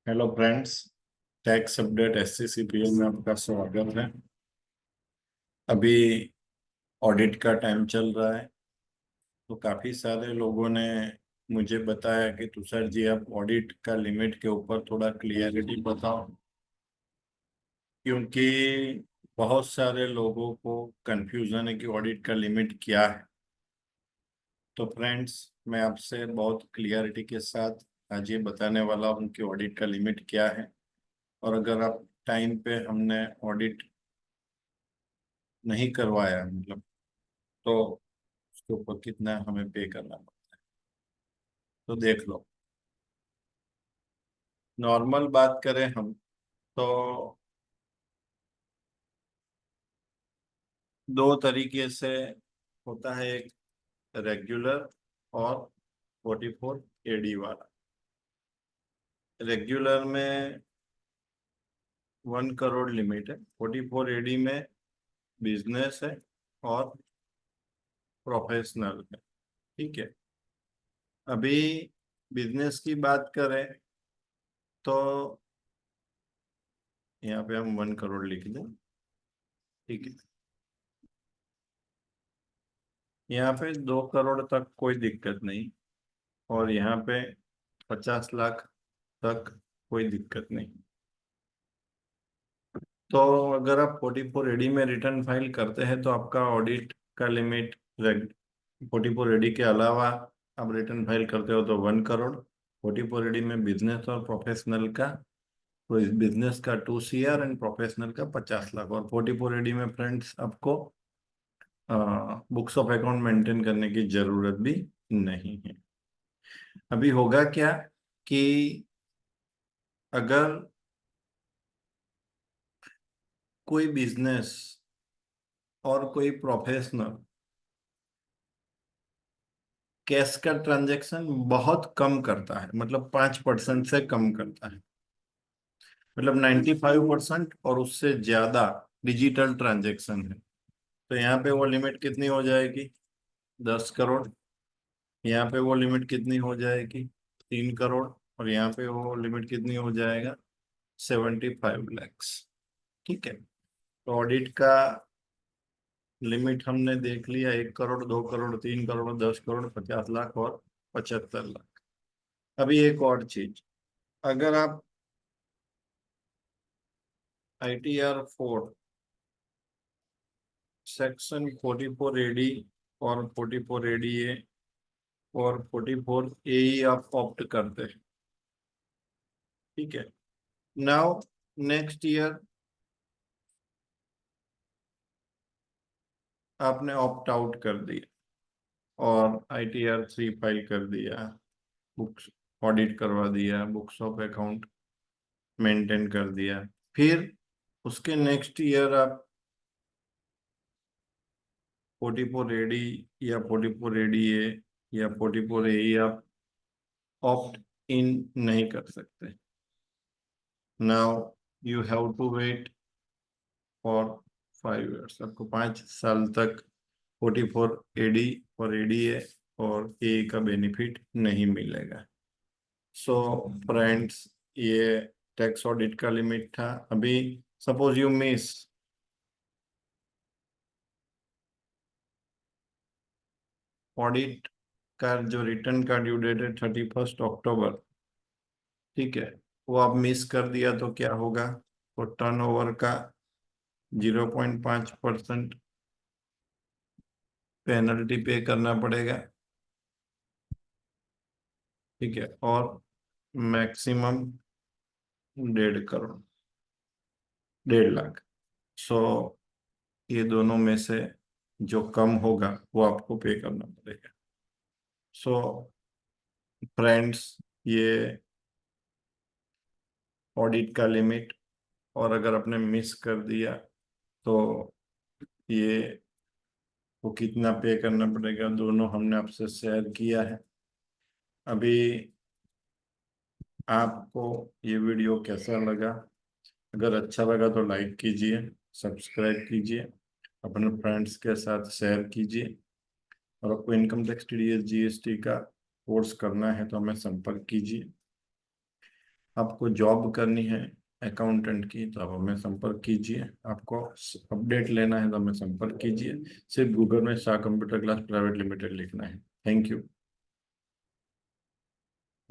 Hello friends. Tax update SCCPL में आपका स्वागत है। अभी ऑडिट का टाइम चल रहा है, तो काफ़ी सारे लोगों ने मुझे बताया कि तुषार जी आप ऑडिट का लिमिट के ऊपर थोड़ा क्लियरिटी बताओ, क्योंकि बहुत सारे लोगों को कंफ्यूजन है कि ऑडिट का लिमिट क्या है। तो फ्रेंड्स, मैं आपसे बहुत क्लियरिटी के साथ आज ये बताने वाला हूँ कि ऑडिट का लिमिट क्या है, और अगर आप टाइम पे हमने ऑडिट नहीं करवाया मतलब, तो उसके ऊपर कितना हमें पे करना पड़ता है। तो देख लो, नॉर्मल बात करें हम तो दो तरीके से होता है, एक रेगुलर और 44AD वाला। रेगुलर में 1 करोड़ लिमिट है, 44AD में बिजनेस है और प्रोफेशनल है। ठीक है। अभी बिजनेस की बात करें तो यहाँ पे हम 1 करोड़ लिख दें। ठीक है। यहाँ पे 2 करोड़ तक कोई दिक्कत नहीं, और यहाँ पे 50 लाख तक कोई दिक्कत नहीं। तो अगर आप 44AD में रिटर्न फाइल करते हैं तो आपका ऑडिट का लिमिट 44AD के अलावा आप रिटर्न फाइल करते हो तो 1 करोड़। 44AD में बिजनेस और प्रोफेशनल का, बिजनेस का 2 CR एंड प्रोफेशनल का 50 लाख। और 44AD में फ्रेंड्स आपको बुक्स ऑफ अकाउंट मेंटेन करने की जरूरत भी नहीं है। अभी होगा क्या कि अगर कोई बिजनेस और कोई प्रोफेशनल कैश का ट्रांजैक्शन बहुत कम करता है, मतलब 5% से कम करता है, मतलब 95% और उससे ज्यादा डिजिटल ट्रांजैक्शन है, तो यहाँ पे वो लिमिट कितनी हो जाएगी? 10 करोड़। यहाँ पे वो लिमिट कितनी हो जाएगी? 3 करोड़। और यहाँ पे वो लिमिट कितनी हो जाएगा? 75 लैक्स। ठीक है। तो ऑडिट का लिमिट हमने देख लिया, 1 करोड़, 2 करोड़, 3 करोड़, 10 करोड़, 50 लाख और 75 लाख। अभी एक और चीज, अगर आप ITR 4 सेक्शन 44AD और 44ADA और 44AE आप ऑप्ट करते हैं, ठीक है। नाउ नेक्स्ट ईयर आपने ऑप्ट आउट कर दिया और ITR 3 फाइल कर दिया, बुक्स ऑडिट करवा दिया, बुक्स ऑफ अकाउंट मेंटेन कर दिया, फिर उसके नेक्स्ट ईयर आप 44AD या 44ADA या 44AE आप ऑप्ट इन नहीं कर सकते। Now you have to wait for 5 years. आपको 5 साल तक 44AD और ADA और ए का बेनिफिट नहीं मिलेगा। सो फ्रेंड्स, ये टैक्स ऑडिट का लिमिट था। अभी सपोज यू मिस ऑडिट का, जो रिटर्न का ड्यू डेट है 31 अक्टूबर, ठीक है, वो आप मिस कर दिया तो क्या होगा? तो टर्नओवर का 0.5% पेनल्टी पे करना पड़ेगा। ठीक है। और मैक्सिमम 1.5 करोड़, 1.5 लाख। सो ये दोनों में से जो कम होगा वो आपको पे करना पड़ेगा। सो फ्रेंड्स, ये ऑडिट का लिमिट, और अगर आपने मिस कर दिया तो ये वो कितना पे करना पड़ेगा, दोनों हमने आपसे शेयर किया है। अभी आपको ये वीडियो कैसा लगा? अगर अच्छा लगा तो लाइक कीजिए, सब्सक्राइब कीजिए, अपने फ्रेंड्स के साथ शेयर कीजिए, और आपको इनकम टैक्स TDS GST का कोर्स करना है तो हमें संपर्क कीजिए। आपको जॉब करनी है अकाउंटेंट की तो आप हमें संपर्क कीजिए, आपको अपडेट लेना है तो हमें संपर्क कीजिए। सिर्फ गूगल में Shah computer class private limited लिखना है। Thank you.